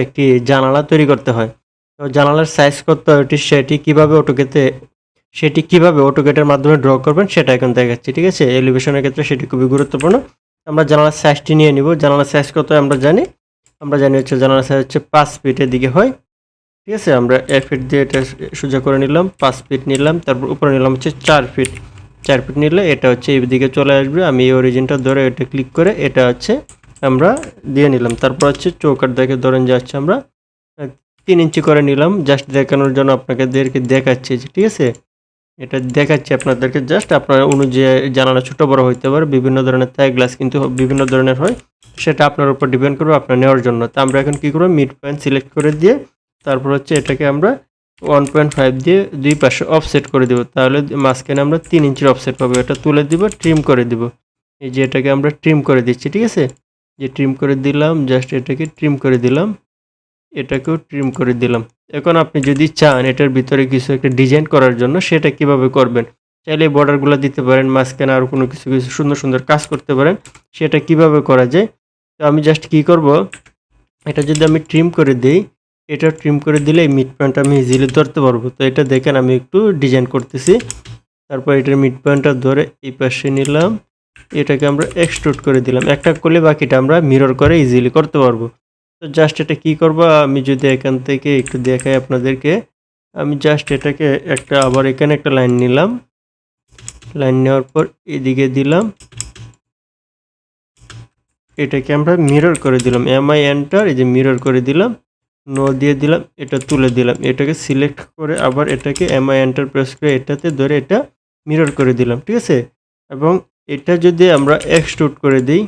একটি জানালা তৈরি করতে হয়। তো জানালার সাইজ কত সেটি কিভাবে অটোক্যাডের মাধ্যমে ড্র করবেন সেটা এখন দেখাচ্ছি, ঠিক আছে? এলিভেশনের ক্ষেত্রে সেটি খুবই গুরুত্বপূর্ণ। আমরা জানালার সাইজটি নিয়ে নিব। জানালার সাইজ কত আমরা জানি হচ্ছে জানালার সাইজ হচ্ছে 5 ফিটের দিকে হয়, ঠিক আছে? আমরা 1 ফিট দিয়ে এটা সোজা করে নিলাম, 5 ফিট নিলাম, তারপর উপরে নিলাম হচ্ছে 4 ফিট। 4 ফিট নিলে এটা হচ্ছে এই দিকে চলে আসবে। আমি এই অরিজিনটা ধরে এটা ক্লিক করে এটা হচ্ছে আমরা দিয়ে নিলাম। তারপর হচ্ছে চৌকাঠ দেখে ধরেন যে হচ্ছে আমরা 3 ইঞ্চি করে নিলাম, জাস্ট দেখানোর জন্য আপনাদেরকে দেখাচ্ছি, ঠিক আছে? এটা দেখাচ্ছি আপনাদেরকে, জাস্ট আপনার অনুযায়ী জানালা ছোট বড় হইতে পারে। বিভিন্ন ধরনের থাই গ্লাস কিন্তু বিভিন্ন ধরনের হয়, সেটা আপনার উপর ডিপেন্ড করবে আপনার নেওয়ার জন্য। তো আমরা এখন কী করব, মিড পয়েন্ট সিলেক্ট করে দিয়ে তারপর হচ্ছে এটাকে আমরা 1.5 দিয়ে দুই পাশে অফসেট করে দেব। তাহলে মাঝখানে আমরা 3 ইঞ্চির অফসেট পাবো। এটা তুলে দিব, ট্রিম করে দিব। এই যে এটাকে আমরা ট্রিম করে দিচ্ছি, ঠিক আছে? যে ট্রিম করে দিলাম, জাস্ট এটাকে ট্রিম করে দিলাম, এটাকেও ট্রিম করে দিলাম। এখন আপনি যদি চান এটার ভিতরে কিছু একটা ডিজাইন করার জন্য, সেটা কিভাবে করবেন? চাইলে বর্ডারগুলো দিতে পারেন, মাঝখানে আরও কোনো কিছু সুন্দর সুন্দর কাজ করতে পারেন। সেটা কিভাবে করা যায়? তো আমি জাস্ট কী করব, এটা যদি আমি ট্রিম করে দিই, এটা ট্রিম করে দিলে এই মিড পয়েন্ট আমি ইজিলি ধরতে পারবো। তো এটা দেখেন আমি একটু ডিজাইন করতেছি। তারপর এটার মিড পয়েন্টটা ধরে এই পাশে নিলাম, এটাকে আমরা এক্সট্রুড করে দিলাম। একটা করলে বাকিটা আমরা মিরর করে ইজিলি করতে পারবো। তো জাস্ট এটা কী করবো, আমি যদি এখান থেকে একটু দেখাই আপনাদেরকে, আমি জাস্ট এটাকে আবার এখানে একটা লাইন নিলাম। লাইন নেওয়ার পর এদিকে দিলাম, এটাকে আমরা মিরর করে দিলাম। এমআই এন্টার, এই যে মিরর করে দিলাম, নো দিয়ে দিলাম, এটা তুলে দিলাম। এটাকে সিলেক্ট করে আবার এটাকে এমআই এন্টার প্রেস করে এটাতে ধরে এটা মিরর করে দিলাম, ঠিক আছে? এবং এটা যদি আমরা এক্সট্রুড করে দিই,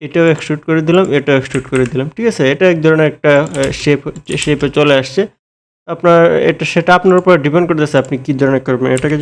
এটাও এক্সট্রুড করে দিলাম, এটাও এক্সট্রুড করে দিলাম, ঠিক আছে? এটা এক ধরনের একটা শেপে চলে আসছে। সেটা আপনার উপর ডিপেন্ড করতেছে আপনি কী ধরনের করবেন। এটাকে